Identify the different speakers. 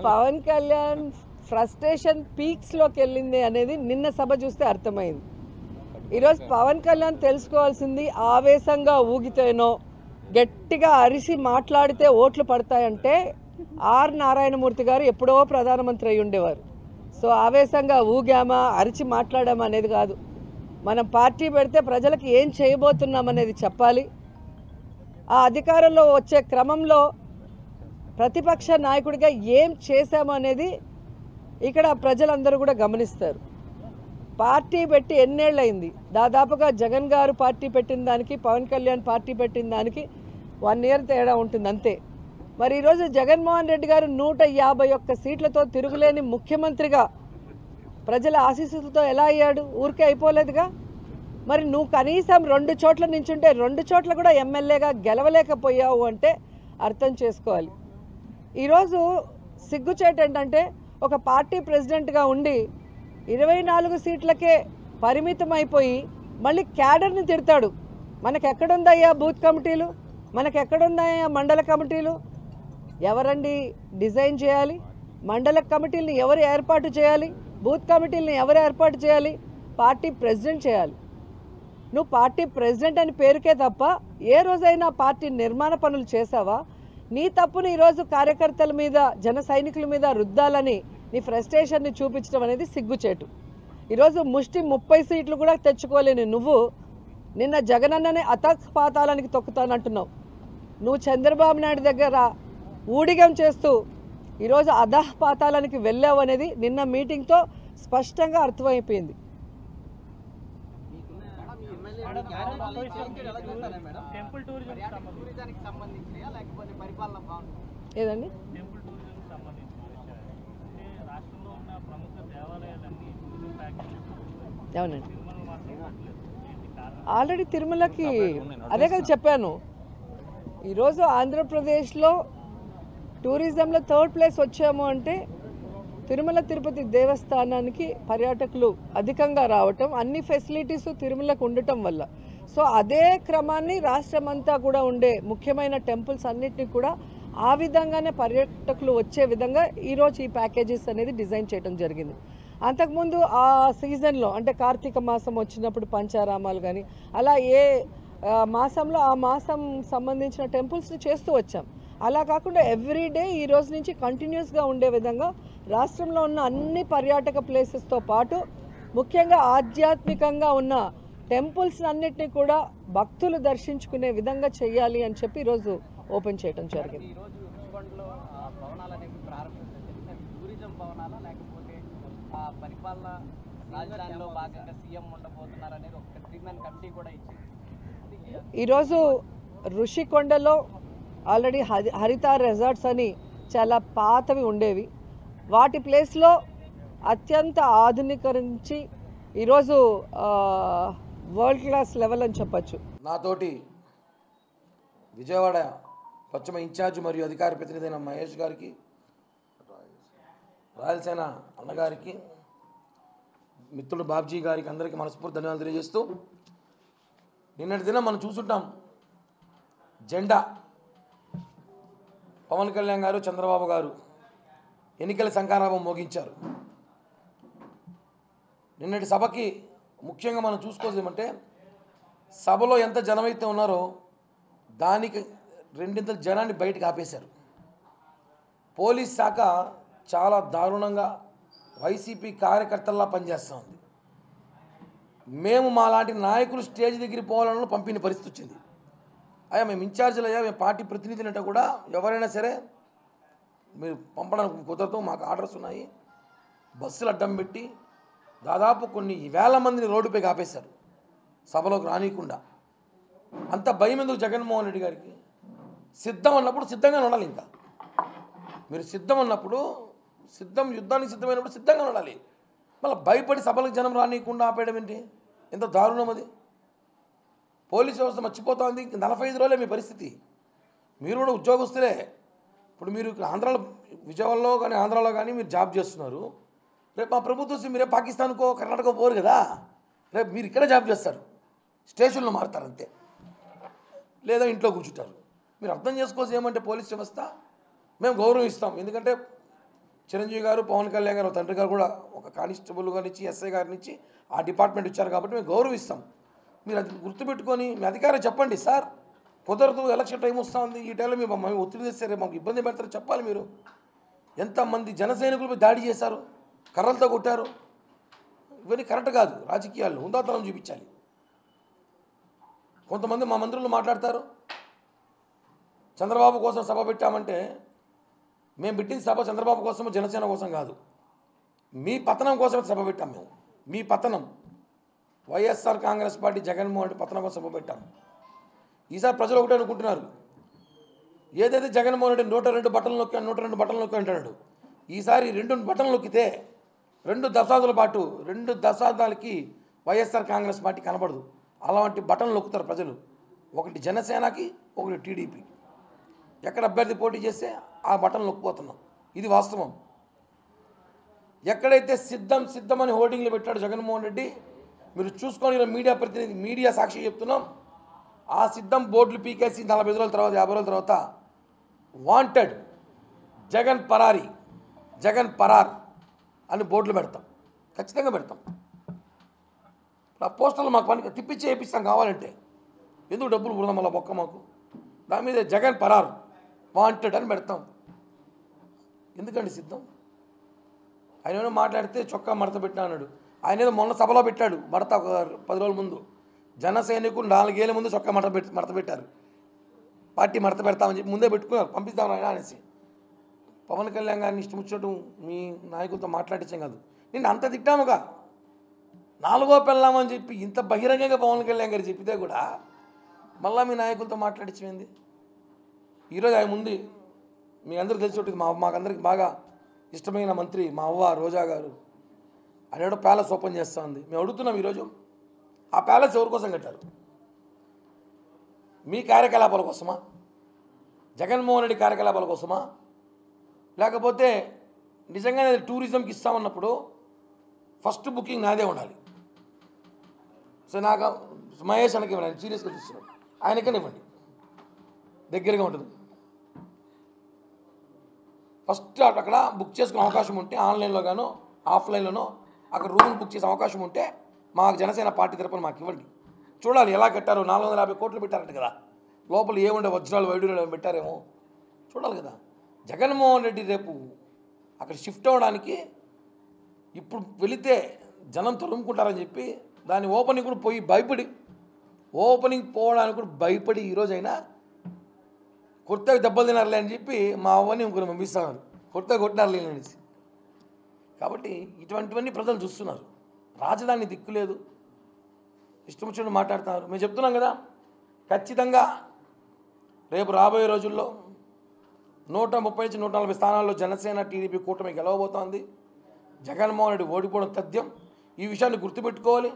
Speaker 1: Pawan Kalyan frustration పీక్స్లోకి వెళ్ళింది అనేది నిన్న సభ చూస్తే అర్థమైంది. ఈరోజు పవన్ కళ్యాణ్ తెలుసుకోవాల్సింది ఆవేశంగా ఊగితేనో గట్టిగా అరిసి మాట్లాడితే ఓట్లు పడతాయంటే ఆర్ నారాయణమూర్తి గారు ఎప్పుడో ప్రధానమంత్రి అయి ఉండేవారు. సో ఆవేశంగా ఊగామా అరిచి మాట్లాడామా అనేది కాదు. మనం పార్టీ పెడితే ప్రజలకు ఏం చేయబోతున్నాం అనేది చెప్పాలి. ఆ అధికారంలో వచ్చే క్రమంలో ప్రతిపక్ష నాయకుడిగా ఏం చేశాము అనేది ఇక్కడ ప్రజలందరూ కూడా గమనిస్తారు. పార్టీ పెట్టి ఎన్నేళ్ళయింది? దాదాపుగా జగన్ గారు పార్టీ పెట్టిన దానికి పవన్ కళ్యాణ్ పార్టీ పెట్టిన దానికి 1 ఇయర్ తేడా ఉంటుంది అంతే. మరి ఈరోజు జగన్మోహన్ రెడ్డి గారు 151 సీట్లతో తిరుగులేని ముఖ్యమంత్రిగా ప్రజల ఆశీస్సులతో ఎలా అయ్యాడు? ఊరికే అయిపోలేదుగా. మరి నువ్వు కనీసం 2 చోట్ల నించుంటే 2 చోట్ల కూడా ఎమ్మెల్యేగా గెలవలేకపోయావు అంటే అర్థం చేసుకోవాలి. ఈరోజు సిగ్గుచేటు ఏంటంటే ఒక పార్టీ ప్రెసిడెంట్గా ఉండి 24 సీట్లకే పరిమితం అయిపోయి మళ్ళీ క్యాడర్ని తిడతాడు. మనకెక్కడుందయ్యా బూత్ కమిటీలు? మనకెక్కడుందయ్యా మండల కమిటీలు? ఎవరండి డిజైన్ చేయాలి? మండల కమిటీలను ఎవరు ఏర్పాటు చేయాలి? బూత్ కమిటీలను ఎవరు ఏర్పాటు చేయాలి? పార్టీ ప్రెసిడెంట్ చేయాలి. నువ్వు పార్టీ ప్రెసిడెంట్ అని పేరుకే తప్ప ఏ రోజైనా పార్టీ నిర్మాణ పనులు చేసావా? నీ తప్పును ఈరోజు కార్యకర్తల మీద జన సైనికుల మీద రుద్దాలని నీ ఫ్రస్ట్రేషన్ని చూపించడం అనేది సిగ్గుచేటు. ఈరోజు ముష్టి 30 సీట్లు కూడా తెచ్చుకోలేని నువ్వు నిన్న జగనన్ననే అతపాతాలానికి తొక్కుతానంటున్నావు. నువ్వు చంద్రబాబు నాయుడు దగ్గర ఊడిగం చేస్తూ ఈరోజు అధపాతాలానికి వెళ్ళావు అనేది నిన్న మీటింగ్తో స్పష్టంగా అర్థమైపోయింది. ఏదండి అవునండి, ఆల్రెడీ తిరుమలకి అదే కదా చెప్పాను. ఈరోజు ఆంధ్రప్రదేశ్లో టూరిజంలో 3rd ప్లేస్ వచ్చాము అంటే తిరుమల తిరుపతి దేవస్థానానికి పర్యాటకులు అధికంగా రావటం, అన్ని ఫెసిలిటీస్ తిరుమలకు ఉండటం వల్ల. సో అదే క్రమాన్ని రాష్ట్రమంతా కూడా ఉండే ముఖ్యమైన టెంపుల్స్ అన్నిటినీ కూడా ఆ విధంగానే పర్యాటకులు వచ్చే విధంగా ఈరోజు ఈ ప్యాకేజెస్ అనేది డిజైన్ చేయడం జరిగింది. అంతకుముందు ఆ సీజన్లో అంటే కార్తీక మాసం వచ్చినప్పుడు పంచారామాలు కానీ అలా ఏ మాసంలో ఆ మాసం సంబంధించిన టెంపుల్స్ని చేస్తూ వచ్చాం. అలా కాకుండా ఎవ్రీడే ఈ రోజు నుంచి కంటిన్యూస్గా ఉండే విధంగా రాష్ట్రంలో ఉన్న అన్ని పర్యాటక ప్లేసెస్తో పాటు ముఖ్యంగా ఆధ్యాత్మికంగా ఉన్న టెంపుల్స్ అన్నిటినీ కూడా భక్తులు దర్శించుకునే విధంగా చేయాలి అని చెప్పి ఈరోజు ఓపెన్ చేయడం జరిగింది. ఈరోజు ఋషికొండలో ఆల్రెడీ హరిత రిసార్ట్స్ అని చాలా పాతవి ఉండేవి. వాటి ప్లేస్లో అత్యంత ఆధునీకరించి ఈరోజు వరల్డ్ క్లాస్ లెవెల్ అని చెప్పచ్చు.
Speaker 2: నాతోటి విజయవాడ పశ్చిమ ఇన్ఛార్జ్ మరియు అధికార ప్రతినిధి అయిన మహేష్ గారికి, రాయలసేన అన్నగారికి, మిత్రుడు బాబ్జీ గారికి అందరికీ మనస్ఫూర్తి ధన్యవాదాలు తెలియజేస్తూ, నిన్నటి దినం మనం చూసుంటాం జెండా పవన్ కళ్యాణ్ గారు చంద్రబాబు గారు ఎన్నికల శంఖారావం మోగించారు. నిన్నటి సభకి ముఖ్యంగా మనం చూసుకోవాల్సిందంటే సభలో ఎంత జనమైతే ఉన్నారో దానికి 2 జనాన్ని బయటకు ఆపేశారు. పోలీస్ శాఖ చాలా దారుణంగా వైసీపీ కార్యకర్తల్లా పనిచేస్తూ ఉంది. మేము మాలాంటి నాయకులు స్టేజ్ దగ్గర పోవాలని పంపిన పరిస్థితి వచ్చింది. అయ్యా మేము ఇన్ఛార్జీలు అయ్యా, మేము పార్టీ ప్రతినిధులు అంటే కూడా ఎవరైనా సరే మీరు పంపడానికి కుదరదు, మాకు ఆర్డర్స్ ఉన్నాయి. బస్సులు అడ్డం పెట్టి దాదాపు కొన్ని వేల మందిని రోడ్డుపైకి ఆపేశారు సభలోకి రానియకుండా. అంత భయం ఎందుకు జగన్మోహన్ రెడ్డి గారికి? సిద్ధం అన్నప్పుడు సిద్ధంగా ఉండాలి. ఇంకా మీరు సిద్ధం అన్నప్పుడు యుద్ధానికి సిద్ధమైనప్పుడు సిద్ధంగా ఉండాలి. మళ్ళీ భయపడి సభలకు జనం రానియకుండా ఆపేయడం ఏంటి? ఎంత దారుణం అది. పోలీస్ వ్యవస్థ మర్చిపోతుంది. 45 రోజులే మీ పరిస్థితి. మీరు కూడా ఉద్యోగస్తులే. ఇప్పుడు మీరు ఆంధ్రాలో విజయవాడలో కానీ ఆంధ్రాలో కానీ మీరు జాబ్ చేస్తున్నారు. రేపు మా ప్రభుత్వం మీరే పాకిస్తాన్కో కర్ణాటకో పోరు కదా. రేపు మీరు ఇక్కడే జాబ్ చేస్తారు, స్టేషన్లో మారుతారు అంతే. లేదా ఇంట్లో కూర్చుంటారు. మీరు అర్థం చేసుకోవచ్చు ఏమంటే పోలీస్ వ్యవస్థ మేము గౌరవం ఇస్తాం. ఎందుకంటే చిరంజీవి గారు, పవన్ కళ్యాణ్ గారు తండ్రి గారు కూడా ఒక కానిస్టేబుల్ గారినిచ్చి, ఎస్ఐ గారినిచ్చి ఆ డిపార్ట్మెంట్ ఇచ్చారు కాబట్టి మేము గౌరవిస్తాం. మీరు అది గుర్తుపెట్టుకొని మీ అధికారం చెప్పండి, సార్ కుదరదు, ఎలక్షన్ టైం వస్తూ ఉంది, ఈ టైంలో మేము మమ్మల్ని ఒత్తిడి తెస్తారే, మాకు ఇబ్బంది పెడతారో చెప్పాలి. మీరు ఎంతమంది జన సైనికులపై దాడి చేశారు, కర్రలతో కొట్టారు, ఇవన్నీ కరెక్ట్ కాదు. రాజకీయాల్లో ఉందాతనం చూపించాలి. కొంతమంది మా మంత్రులు మాట్లాడతారు, చంద్రబాబు కోసం సభ పెట్టామంటే మేము పెట్టిన సభ చంద్రబాబు కోసం, జనసేన కోసం కాదు, మీ పతనం కోసం సభ పెట్టాం. మేము మీ పతనం, వైఎస్ఆర్ కాంగ్రెస్ పార్టీ జగన్మోహన్ రెడ్డి పతనం కోసం సభ పెట్టాం. ఈసారి ప్రజలు ఒకటే అనుకుంటున్నారు, ఏదైతే జగన్మోహన్ రెడ్డి 102 బట్టలు నొక్కి 102 బట్టలు నొక్కి అంటున్నాడు, ఈసారి 2 బట్టలు నొక్కితే 2 దశాబ్దాల పాటు 2 దశాబ్దాలకి వైఎస్ఆర్ కాంగ్రెస్ పార్టీ కనబడదు. అలాంటి బట్టలు నొక్కుతారు ప్రజలు. ఒకటి జనసేనకి, ఒకటి టీడీపీ. ఎక్కడ అభ్యర్థి పోటీ చేస్తే ఆ బట్టలు నొక్కిపోతున్నాం. ఇది వాస్తవం. ఎక్కడైతే సిద్ధం అని హోర్డింగ్లు పెట్టాడు జగన్మోహన్ రెడ్డి, మీరు చూసుకొని మీడియా ప్రతినిధి, మీడియా సాక్షి చెప్తున్నాం, ఆ సిద్ధం బోర్డులు పీకేసి 45 రోజుల తర్వాత, 50 రోజుల తర్వాత వాంటెడ్ జగన్ పరారీ, జగన్ పరార్ అని బోర్డులు పెడతాం. ఖచ్చితంగా పెడతాం. ఆ పోస్టర్లు మాకు పని తిప్పించి వేయిస్తాం కావాలంటే. ఎందుకు డబ్బులు పుడదాం మళ్ళీ బొక్క మాకు? దాని మీద జగన్ పరార్ వాంటెడ్ అని పెడతాం. ఎందుకండి సిద్ధం? ఆయన ఏమైనా మాట్లాడితే చొక్కా మడత పెట్టినా అన్నాడు. ఆయన ఏదో మొన్న సభలో పెట్టాడు మడత, ఒక 10 రోజుల ముందు. జన సైనికులు 4 ఏళ్ళ ముందు చొక్కా మడత పెట్టారు. పార్టీ మడత పెడతామని చెప్పి ముందే పెట్టుకున్నారు, పంపిస్తామని ఆయన అనేసి. పవన్ కళ్యాణ్ గారిని ఇష్టం వచ్చినట్టు మీ నాయకులతో మాట్లాడించాం కాదు, నిన్ను అంత తిట్టాముగా. 4వ పెళ్ళామని చెప్పి ఇంత బహిరంగంగా పవన్ కళ్యాణ్ గారు చెప్పితే కూడా మళ్ళీ మీ నాయకులతో మాట్లాడించింది. ఈరోజు ఆయన ముందు మీ అందరికీ తెలిసి ఉంటుంది, మాకందరికి బాగా ఇష్టమైన మంత్రి మా అవ్వ రోజా గారు, ఆయన ఏదో ప్యాలెస్ ఓపెన్ చేస్తూ ఉంది. మేము అడుగుతున్నాం ఈరోజు, ఆ ప్యాలెస్ ఎవరి కోసం కట్టారు? మీ కార్యకలాపాల కోసమా? జగన్మోహన్ రెడ్డి కార్యకలాపాల కోసమా? లేకపోతే నిజంగానే టూరిజంకి ఇస్తామన్నప్పుడు ఫస్ట్ బుకింగ్ నాదే ఉండాలి. సో నాకు మహేష్ అనకి ఇవ్వండి, ఆయన సీరియస్గా చూస్తున్నాడు, ఆయనకనే ఇవ్వండి, దగ్గరగా ఉంటుంది. ఫస్ట్ అక్కడ బుక్ చేసుకునే అవకాశం ఉంటే ఆన్లైన్లో గానో ఆఫ్లైన్లోనో అక్కడ రూమ్ బుక్ చేసే అవకాశం ఉంటే మాకు జనసేన పార్టీ తరపున మాకు ఇవ్వండి. చూడాలి ఎలా కట్టారు. 450 కోట్లు పెట్టారంట కదా, లోపల ఏముండే వజ్రాలు వైడూర్యాలు పెట్టారేమో చూడాలి కదా. జగన్మోహన్ రెడ్డి రేపు అక్కడ షిఫ్ట్ అవ్వడానికి ఇప్పుడు వెళితే జనం తరుముకుంటారని చెప్పి దాని ఓపెనింగ్ కూడా పోయి భయపడి, ఓపెనింగ్ పోవడానికి కూడా భయపడి ఈరోజైనా కొత్తగా దెబ్బలు తినారులే అని చెప్పి మా అవ్వని ఇంకొకరు పంపిస్తున్నారు, కొత్తగా కొట్టినారులే అనేసి. కాబట్టి ఇటువంటివన్నీ ప్రజలు చూస్తున్నారు. రాజధాని దిక్కు లేదు, ఇష్టం వచ్చినట్టు మాట్లాడుతున్నారు. మేము చెప్తున్నాం కదా, ఖచ్చితంగా రేపు రాబోయే రోజుల్లో 130 నుంచి 140 స్థానాల్లో జనసేన టీడీపీ కూటమి గెలవబోతోంది. జగన్మోహన్ రెడ్డి ఓడిపోవడం తథ్యం. ఈ విషయాన్ని గుర్తుపెట్టుకోవాలి.